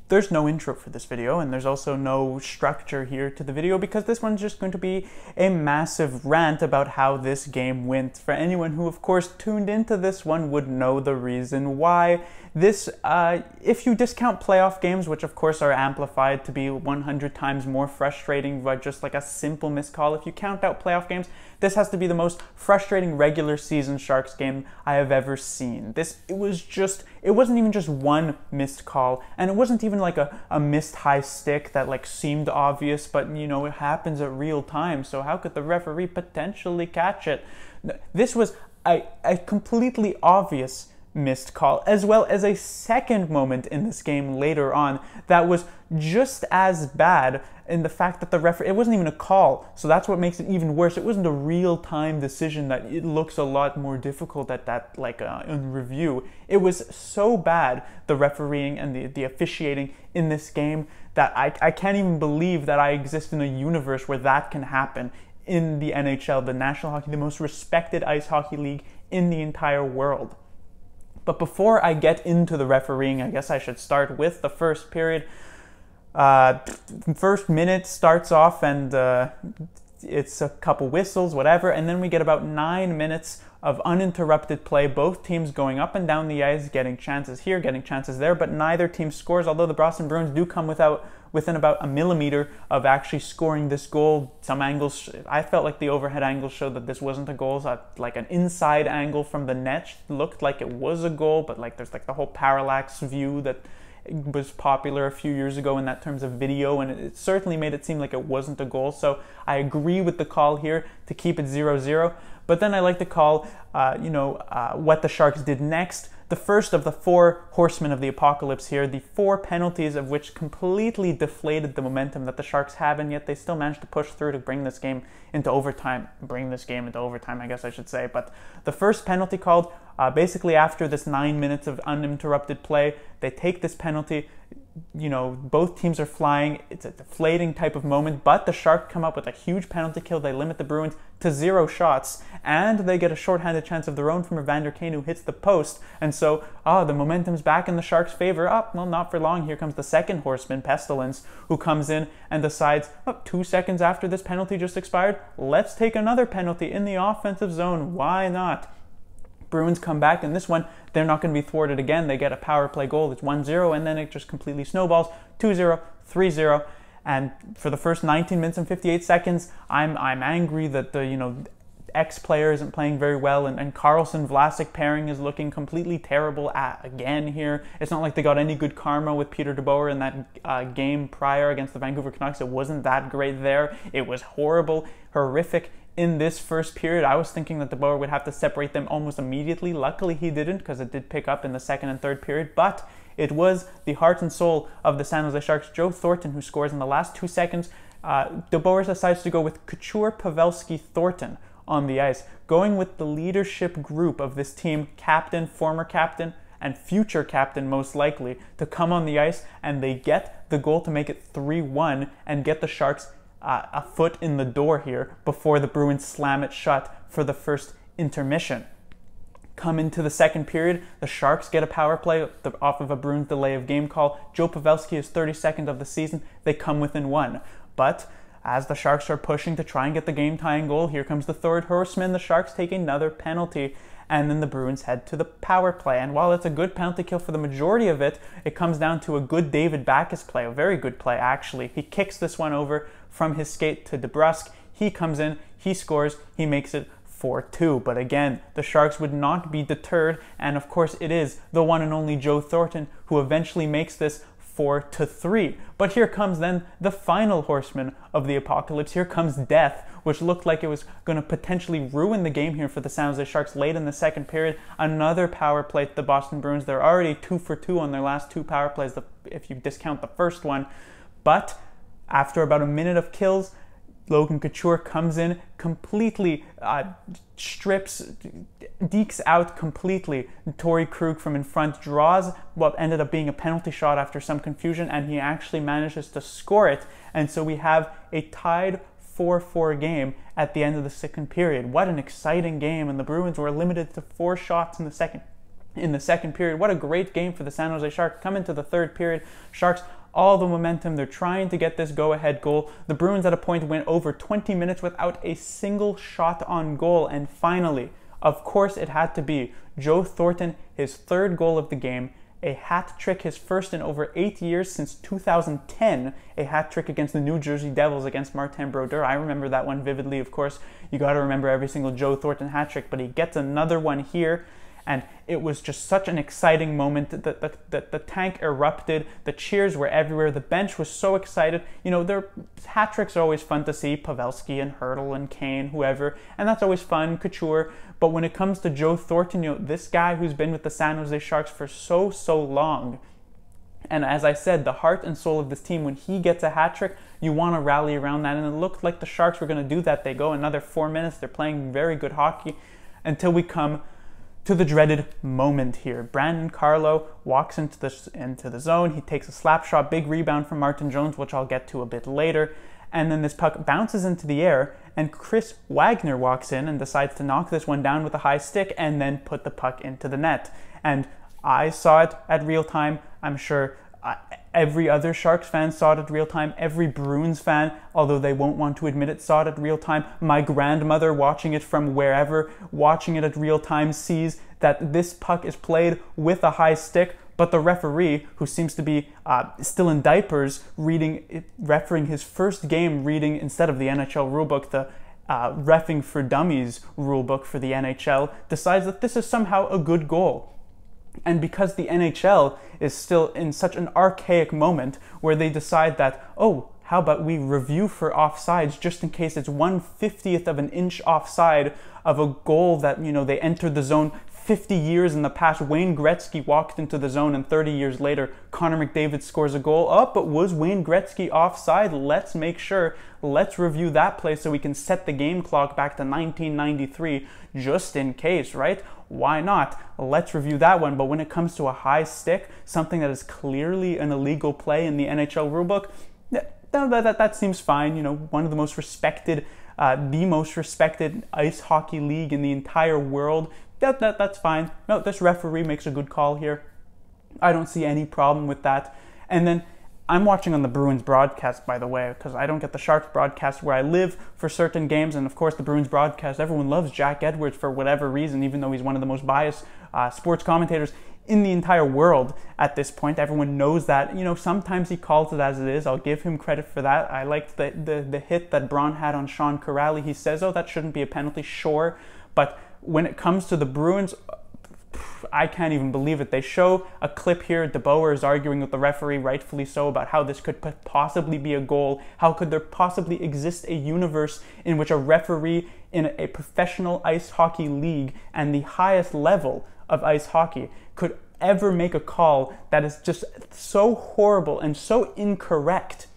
there's no intro for this video, and there's also no structure here to the video because this one's just going to be a massive rant about how this game went. For anyone who, of course, tuned into this one would know the reason why. This, if you discount playoff games, which of course are amplified to be 100 times more frustrating by just like a simple missed call, if you count out playoff games, this has to be the most frustrating regular season Sharks game I have ever seen. It wasn't even just one missed call, and it wasn't even like a missed high stick that like seemed obvious, but you know, it happens at real time, so how could the referee potentially catch it? This was a completely obvious missed call, as well as a second moment in this game later on that was just as bad in the fact that the referee, it wasn't even a call, so that's what makes it even worse. It wasn't a real-time decision that it looks a lot more difficult at that, like in review. It was so bad, the refereeing and the officiating in this game, that I can't even believe that I exist in a universe where that can happen in the NHL, the National Hockey, the most respected ice hockey league in the entire world. But before I get into the refereeing, I guess I should start with the first period. First minute starts off and it's a couple whistles, whatever, and then we get about 9 minutes of uninterrupted play, both teams going up and down the ice, getting chances here, getting chances there, but neither team scores, although the Boston Bruins do come within about a millimeter of actually scoring this goal. Some angles, I felt like the overhead angles showed that this wasn't a goal, so like an inside angle from the net looked like it was a goal, but like there's like the whole parallax view that was popular a few years ago in that terms of video, and it certainly made it seem like it wasn't a goal. So I agree with the call here to keep it 0-0. But then I like to call, what the Sharks did next. The first of the 4 horsemen of the apocalypse here, the 4 penalties of which completely deflated the momentum that the Sharks have, and yet they still managed to push through to bring this game into overtime. I guess I should say. But the first penalty called, basically after this 9 minutes of uninterrupted play, they take this penalty. You know, both teams are flying. It's a deflating type of moment, but the Sharks come up with a huge penalty kill. They limit the Bruins to 0 shots, and they get a shorthanded chance of their own from Evander Kane, who hits the post. And so, the momentum's back in the Sharks' favor. Well, not for long. Here comes the second horseman, Pestilence, who comes in and decides, 2 seconds after this penalty just expired, let's take another penalty in the offensive zone. Why not? Bruins come back, and this one, they're not going to be thwarted again. They get a power play goal. It's 1-0, and then it just completely snowballs. 2-0, 3-0, and for the first 19 minutes and 58 seconds, I'm angry that the ex-player isn't playing very well, and Carlson-Vlasic pairing is looking completely terrible again here. It's not like they got any good karma with Peter DeBoer in that game prior against the Vancouver Canucks. It wasn't that great there. It was horrible, horrific. In this first period, I was thinking that DeBoer would have to separate them almost immediately. Luckily, he didn't, because it did pick up in the second and third period. But it was the heart and soul of the San Jose Sharks, Joe Thornton, who scores in the last 2 seconds. DeBoer decides to go with Couture, Pavelski, Thornton on the ice, going with the leadership group of this team, captain, former captain, and future captain most likely, to come on the ice, and they get the goal to make it 3-1 and get the Sharks a foot in the door here before the Bruins slam it shut for the first intermission. Come into the second period, the Sharks get a power play off of a Bruins delay of game call. Joe Pavelski is 32nd of the season. They come within 1. But as the Sharks are pushing to try and get the game-tying goal, here comes the third horseman. The Sharks take another penalty, and then the Bruins head to the power play. And while it's a good penalty kill for the majority of it, it comes down to a good David Backes play, a very good play actually. He kicks this one over from his skate to DeBrusk. He comes in, he scores, he makes it 4-2. But again, the Sharks would not be deterred, and of course it is the one and only Joe Thornton who eventually makes this 4-3. But here comes then the final horseman of the apocalypse. Here comes death, which looked like it was going to potentially ruin the game here for the San Jose Sharks late in the second period. Another power play to the Boston Bruins. They're already 2 for 2 on their last 2 power plays, if you discount the first one. But after about a minute of kills, Logan Couture comes in, completely dekes out completely. Torrey Krug from in front draws what ended up being a penalty shot after some confusion, and he actually manages to score it. And so we have a tied 4-4 game at the end of the second period. What an exciting game, and the Bruins were limited to 4 shots in the second in the second period. What a great game for the San Jose Sharks. Come into the third period, Sharks all the momentum. They're trying to get this go-ahead goal. The Bruins at a point went over 20 minutes without a single shot on goal. And finally, of course it had to be Joe Thornton, his third goal of the game, a hat trick, his first in over 8 years since 2010, a hat trick against the New Jersey Devils against Martin Brodeur. I remember that one vividly, of course. You got to remember every single Joe Thornton hat trick, but he gets another one here. And it was just such an exciting moment. The tank erupted. The cheers were everywhere. The bench was so excited. You know, their hat tricks are always fun to see. Pavelski and Hurdle and Kane, whoever. And that's always fun, Couture. But when it comes to Joe Thornton, you know, this guy who's been with the San Jose Sharks for so long. And as I said, the heart and soul of this team, when he gets a hat trick, you want to rally around that. And it looked like the Sharks were going to do that. They go another 4 minutes. They're playing very good hockey until we come to the dreaded moment here. Brandon Carlo walks into the zone. He takes a slap shot, big rebound from Martin Jones, which I'll get to a bit later. And then this puck bounces into the air, and Chris Wagner walks in and decides to knock this one down with a high stick and then put the puck into the net. And I saw it at real time. I'm sure every other Sharks fan saw it at real time. Every Bruins fan, although they won't want to admit it, saw it at real time. My grandmother, watching it from wherever, watching it at real time, sees that this puck is played with a high stick, but the referee, who seems to be still in diapers, refereeing his first game, reading instead of the NHL rulebook, the Reffing for Dummies rulebook for the NHL, decides that this is somehow a good goal. And because the NHL is still in such an archaic moment where they decide that, oh, how about we review for offsides just in case it's 1/50th of an inch offside of a goal that, you know, they entered the zone 50 years in the past. Wayne Gretzky walked into the zone and 30 years later, Connor McDavid scores a goal. Oh, but was Wayne Gretzky offside? Let's make sure. Let's review that play so we can set the game clock back to 1993 just in case, right? Why not? Let's review that one. But when it comes to a high stick, something that is clearly an illegal play in the NHL rulebook, that seems fine. You know, one of the most respected, the most respected ice hockey league in the entire world. That's fine. No, this referee makes a good call here. I don't see any problem with that. And then I'm watching on the Bruins broadcast, by the way, because I don't get the Sharks broadcast where I live for certain games. And of course, the Bruins broadcast, everyone loves Jack Edwards for whatever reason, even though he's one of the most biased sports commentators in the entire world at this point. Everyone knows that. You know, sometimes he calls it as it is. I'll give him credit for that. I liked the hit that Braun had on Sean Corrali. He says, oh, that shouldn't be a penalty, sure. But when it comes to the Bruins, I can't even believe it. They show a clip here. DeBoer is arguing with the referee, rightfully so, about how this could possibly be a goal. How could there possibly exist a universe in which a referee in a professional ice hockey league and the highest level of ice hockey could ever make a call that is just so horrible and so incorrect?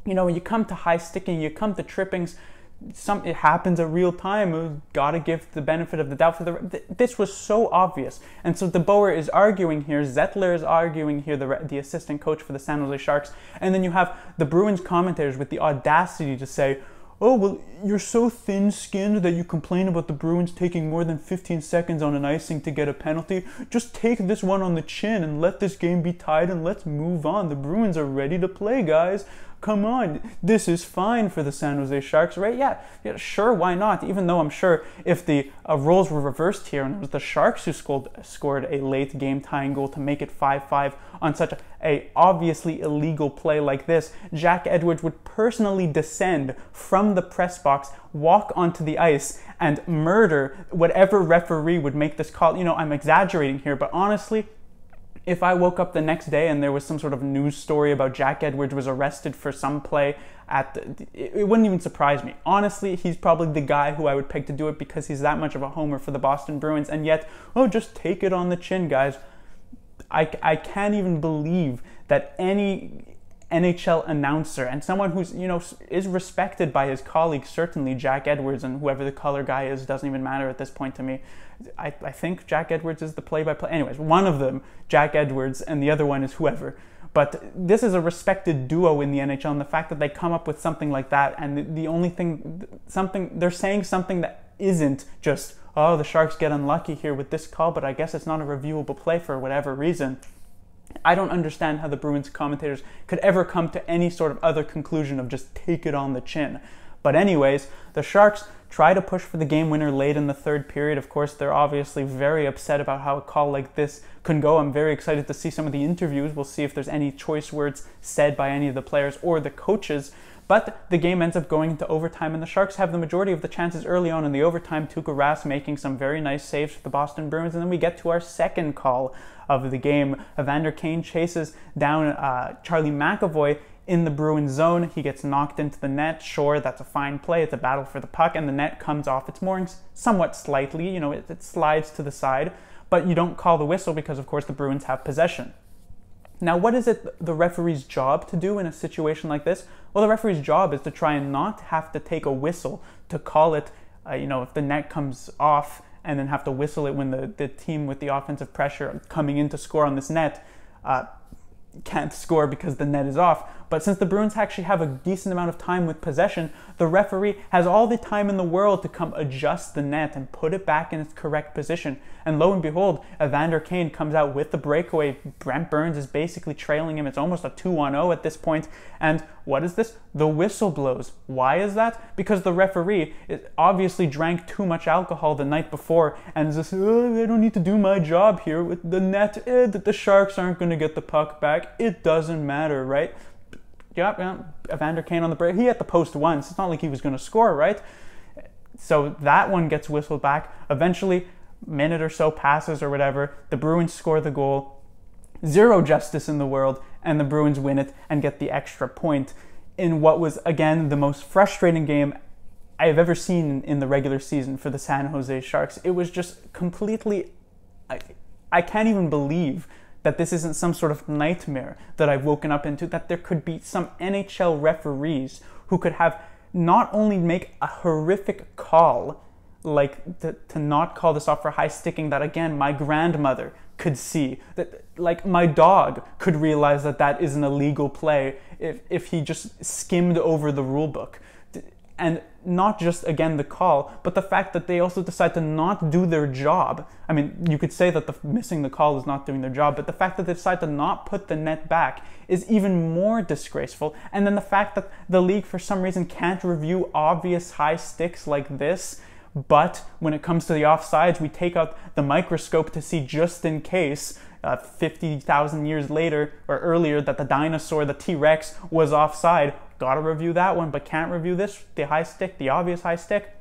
You know, when you come to high sticking, you come to trippings, it happens at real time. We've got to give the benefit of the doubt for this was so obvious. And so DeBoer is arguing here, Zettler is arguing here, the assistant coach for the San Jose Sharks, and then you have the Bruins commentators with the audacity to say, oh, well, you're so thin-skinned that you complain about the Bruins taking more than 15 seconds on an icing to get a penalty. Just take this one on the chin and let this game be tied and let's move on. The Bruins are ready to play, guys. Come on, this is fine for the San Jose Sharks, right? Yeah, sure, why not? Even though I'm sure if the roles were reversed here and it was the Sharks who scored a late game tying goal to make it 5-5 on such a obviously illegal play like this, Jack Edwards would personally descend from the press box, walk onto the ice, and murder whatever referee would make this call. You know, I'm exaggerating here, but honestly, if I woke up the next day and there was some sort of news story about Jack Edwards was arrested for some play it wouldn't even surprise me. Honestly, he's probably the guy who I would pick to do it because he's that much of a homer for the Boston Bruins. And yet, oh, just take it on the chin, guys. I can't even believe that any NHL announcer and someone who's, you know, is respected by his colleagues, certainly Jack Edwards, and whoever the color guy is doesn't even matter at this point to me. I think Jack Edwards is the play-by-play. Anyways, one of them, Jack Edwards, and the other one is whoever. But this is a respected duo in the NHL, and the fact that they come up with something like that, and the only thing, they're saying something that isn't just, oh, the Sharks get unlucky here with this call, but I guess it's not a reviewable play for whatever reason. I don't understand how the Bruins commentators could ever come to any sort of other conclusion of just take it on the chin. But anyways, the Sharks try to push for the game winner late in the third period. Of course, they're obviously very upset about how a call like this can go. I'm very excited to see some of the interviews. We'll see if there's any choice words said by any of the players or the coaches. But the game ends up going into overtime, and the Sharks have the majority of the chances early on in the overtime. Tuukka Rask making some very nice saves for the Boston Bruins, and then we get to our second call of the game. Evander Kane chases down Charlie McAvoy in the Bruins zone. He gets knocked into the net. Sure, that's a fine play. It's a battle for the puck, and the net comes off its moorings somewhat slightly. You know, it slides to the side, but you don't call the whistle because, of course, the Bruins have possession. Now, what is it the referee's job to do in a situation like this? Well, the referee's job is to try and not have to take a whistle to call it, if the net comes off, and then have to whistle it when the team with the offensive pressure coming in to score on this net can't score because the net is off. But since the Bruins actually have a decent amount of time with possession, the referee has all the time in the world to come adjust the net and put it back in its correct position. And lo and behold, Evander Kane comes out with the breakaway. Brent Burns is basically trailing him. It's almost a 2-on-0 at this point. And what is this? The whistle blows. Why is that? Because the referee obviously drank too much alcohol the night before and is just, oh, I don't need to do my job here with the net. The Sharks aren't going to get the puck back. It doesn't matter, right? Yep, Evander Kane on the break. He hit the post once. It's not like he was going to score, right? So that one gets whistled back. Eventually, a minute or so passes or whatever. The Bruins score the goal. Zero justice in the world, and the Bruins win it and get the extra point in what was, again, the most frustrating game I have ever seen in the regular season for the San Jose Sharks. It was just completely... I can't even believe that this isn't some sort of nightmare that I've woken up into, that there could be some NHL referees who could have not only make a horrific call, like to not call this off for high sticking, that again, my grandmother could see, that like my dog could realize that that is an illegal play if he just skimmed over the rule book. And not just, again, the call, but the fact that they also decide to not do their job. I mean, you could say that missing the call is not doing their job, but the fact that they decide to not put the net back is even more disgraceful. And then the fact that the league, for some reason, can't review obvious high sticks like this, but when it comes to the offsides, we take out the microscope to see just in case 50,000 years later or earlier that the dinosaur, the T-Rex, was offside. Gotta review that one, but can't review this, the high stick, the obvious high stick.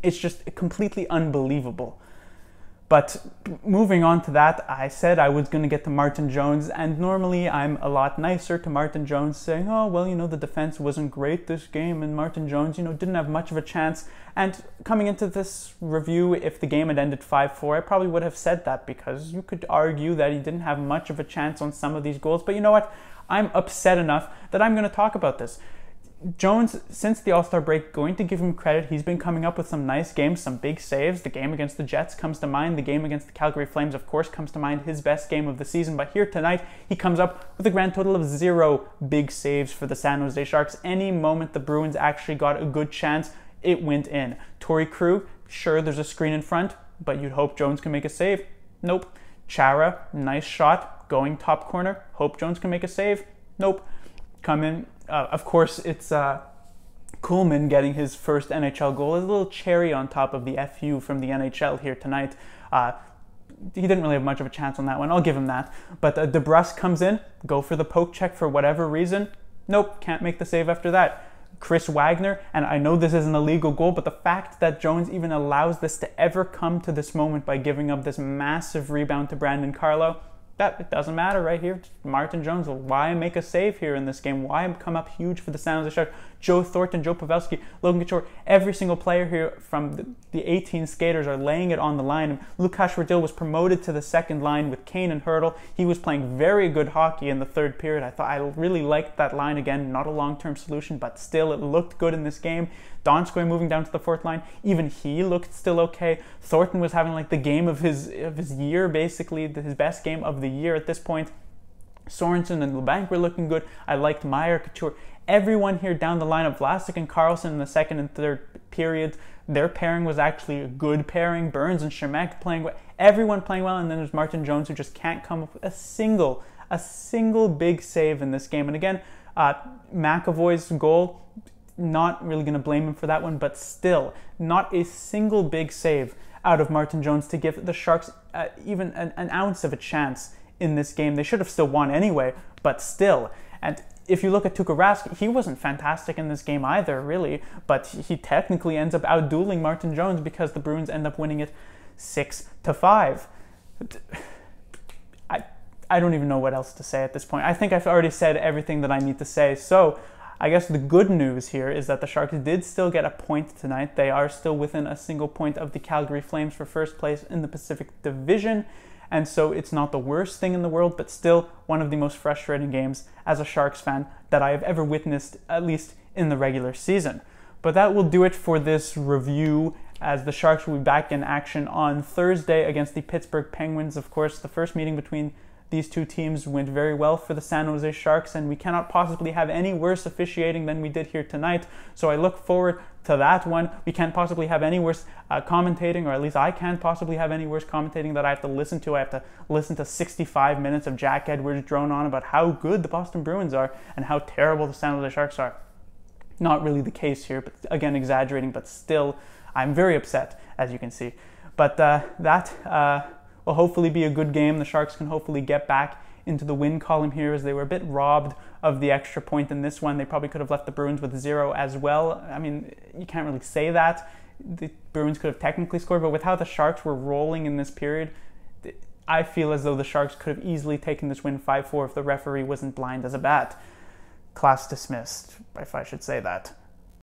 It's just completely unbelievable. But moving on to that, I said I was going to get to Martin Jones, and normally I'm a lot nicer to Martin Jones, saying, oh, well, the defense wasn't great this game, and Martin Jones, didn't have much of a chance. And coming into this review, if the game had ended 5-4, I probably would have said that, because you could argue that he didn't have much of a chance on some of these goals. But you know what? I'm upset enough that I'm going to talk about this. Jones, since the All-Star break, going to give him credit. He's been coming up with some nice games, some big saves. The game against the Jets comes to mind. The game against the Calgary Flames, of course, comes to mind. His best game of the season. But here tonight, he comes up with a grand total of 0 big saves for the San Jose Sharks. Any moment the Bruins actually got a good chance, it went in. Torrey Krug, sure, there's a screen in front, but you'd hope Jones can make a save. Nope. Chara, nice shot, going top corner. Hope Jones can make a save. Nope. Come in. Of course, it's Kuhlman getting his first NHL goal. There's a little cherry on top of the FU from the NHL here tonight. He didn't really have much of a chance on that one. I'll give him that. But DeBrusk comes in, go for the poke check for whatever reason. Nope, can't make the save after that. Chris Wagner, and I know this is an illegal goal, but the fact that Jones even allows this to ever come to this moment by giving up this massive rebound to Brandon Carlo, that it doesn't matter right here. Martin Jones, why make a save here in this game? Why come up huge for the San Jose Sharks? Joe Thornton, Joe Pavelski, Logan Couture, every single player here from the 18 skaters are laying it on the line. Lukas Radil was promoted to the second line with Kane and Hurdle. He was playing very good hockey in the third period. I really liked that line again. Not a long-term solution, but still it looked good in this game. Donskoy moving down to the fourth line, even he looked still okay. Thornton was having like the game of his year, basically his best game of the year at this point. Sorensen and Labanc were looking good. I liked Meyer, Couture. Everyone here down the line of Vlasic and Carlson in the second and third period. Their pairing was actually a good pairing. Burns and Shemek playing well, everyone playing well, and then there's Martin Jones, who just can't come up with a single big save in this game. And again, McAvoy's goal, not really going to blame him for that one, but still, not a single big save out of Martin Jones to give the Sharks even an ounce of a chance in this game. They should have still won anyway, but still. And if you look at Tuukka Rask, he wasn't fantastic in this game either, really, but he technically ends up outdueling Martin Jones because the Bruins end up winning it 6-5. I don't even know what else to say at this point. I think I've already said everything that I need to say. So I guess the good news here is that the Sharks did still get a point tonight. They are still within a single point of the Calgary Flames for first place in the Pacific Division. And so it's not the worst thing in the world, but still one of the most frustrating games as a Sharks fan that I have ever witnessed, at least in the regular season. But that will do it for this review, as the Sharks will be back in action on Thursday against the Pittsburgh Penguins. Of course, the first meeting between these two teams went very well for the San Jose Sharks, and we cannot possibly have any worse officiating than we did here tonight. So I look forward to that one. We can't possibly have any worse commentating, or at least I can't possibly have any worse commentating that I have to listen to. I have to listen to 65 minutes of Jack Edwards drone on about how good the Boston Bruins are and how terrible the San Jose Sharks are. Not really the case here, but again, exaggerating, but still, I'm very upset, as you can see. But that will hopefully be a good game. The Sharks can hopefully get back into the win column here, as they were a bit robbed of the extra point in this one. They probably could have left the Bruins with 0 as well. I mean, you can't really say that. The Bruins could have technically scored, but with how the Sharks were rolling in this period, I feel as though the Sharks could have easily taken this win 5-4 if the referee wasn't blind as a bat. Class dismissed, if I should say that.